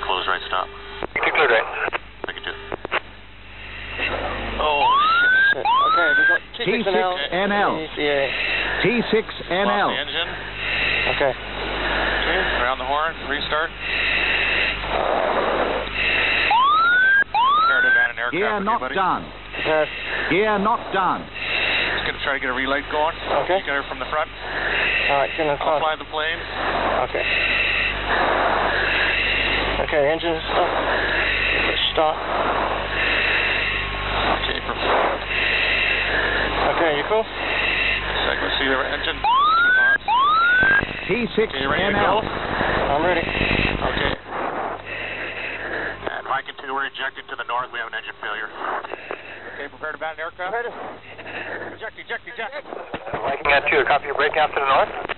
close right stop. Clear right. Thank you, too. Oh, shit. Okay, we got T6NL. T6NL. Off the engine. Okay. Okay, around the horn, restart. Prepare to abandon aircraft. Gear with not you, buddy. done. Okay. Gear not done. Just going to try to get a relight going. Okay. You get her from the front. Alright, get in the I'll front. fly the plane. Okay. Okay, engine stop. Stop. Okay, Okay, you cool? segment C there, engine. T6NL. Okay, you ready to go? I'm ready. Okay. And Mike and 2, we're ejecting to the north. We have an engine failure. Okay, prepare to abandon aircraft. Ready. Eject, eject, eject. Mike and 2, copy your break out to the north.